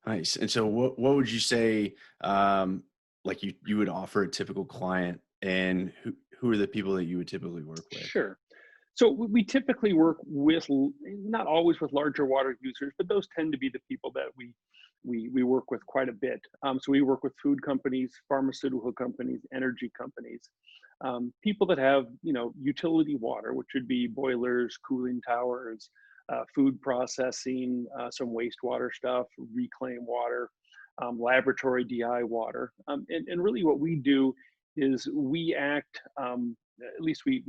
Nice. And so what would you say, like you would offer a typical client, and who are the people that you would typically work with? Sure. So we typically work with, not always with larger water users, but those tend to be the people that we work with quite a bit. So we work with food companies, pharmaceutical companies, energy companies, people that have, utility water, which would be boilers, cooling towers, food processing, some wastewater stuff, reclaimed water, laboratory DI water. And really what we do is we act, at least we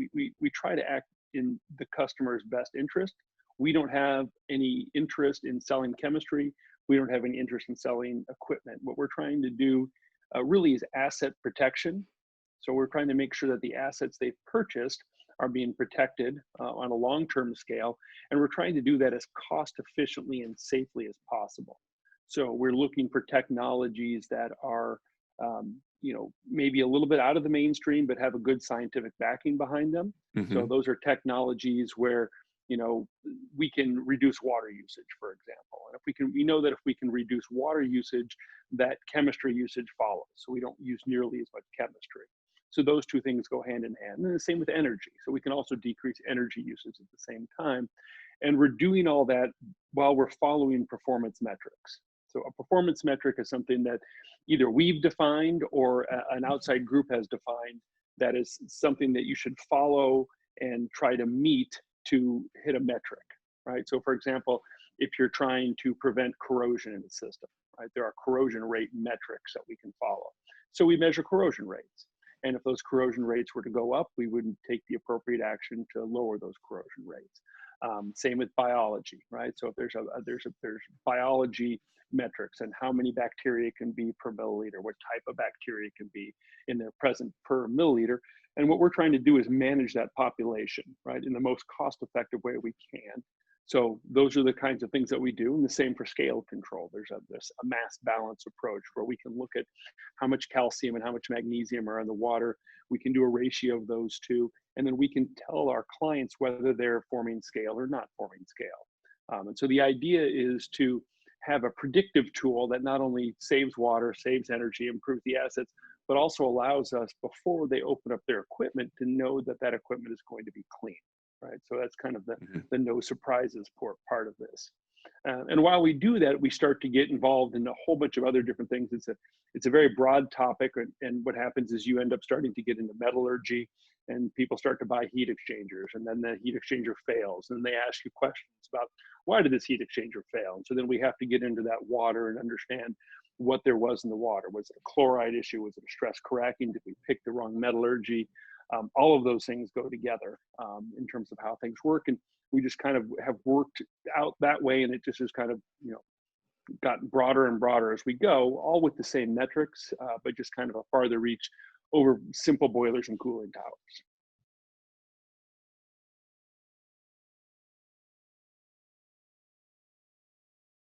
try to act in the customer's best interest. We don't have any interest in selling chemistry. We don't have any interest in selling equipment. What we're trying to do really is asset protection. So we're trying to make sure that the assets they've purchased are being protected on a long-term scale, and we're trying to do that as cost efficiently and safely as possible. So we're looking for technologies that are, maybe a little bit out of the mainstream, but have a good scientific backing behind them. So Hmm. those are technologies where, you know, we can reduce water usage, for example. And if we know that if we can reduce water usage, that chemistry usage follows. So we don't use nearly as much chemistry. So those two things go hand in hand. And the same with energy. So we can also decrease energy usage at the same time. And we're doing all that while we're following performance metrics. So a performance metric is something that either we've defined or an outside group has defined, that is something that you should follow and try to meet to hit a metric, right? So for example, if you're trying to prevent corrosion in the system, right, there are corrosion rate metrics that we can follow. So we measure corrosion rates. And if those corrosion rates were to go up, we wouldn't take the appropriate action to lower those corrosion rates. Same with biology, right? So if there's biology metrics and how many bacteria can be per milliliter, what type of bacteria can be in there present per milliliter. And what we're trying to do is manage that population, right, in the most cost effective way we can. So those are the kinds of things that we do. And the same for scale control. There's a mass balance approach where we can look at how much calcium and how much magnesium are in the water. We can do a ratio of those two. And then we can tell our clients whether they're forming scale or not forming scale. And so the idea is to have a predictive tool that not only saves water, saves energy, improves the assets, but also allows us, before they open up their equipment, to know that that equipment is going to be clean, right? So that's kind of Hmm. the no surprises part of this. And while we do that, we start to get involved in a whole bunch of other different things. It's a very broad topic, and what happens is you end up starting to get into metallurgy, and people start to buy heat exchangers, and then the heat exchanger fails, and they ask you questions about, why did this heat exchanger fail? And so then we have to get into that water and understand what there was in the water. Was it a chloride issue? Was it a stress cracking? Did we pick the wrong metallurgy? All of those things go together in terms of how things work. And we just kind of have worked out that way. And it just has kind of, gotten broader and broader as we go, all with the same metrics, but just kind of a farther reach over simple boilers and cooling towers.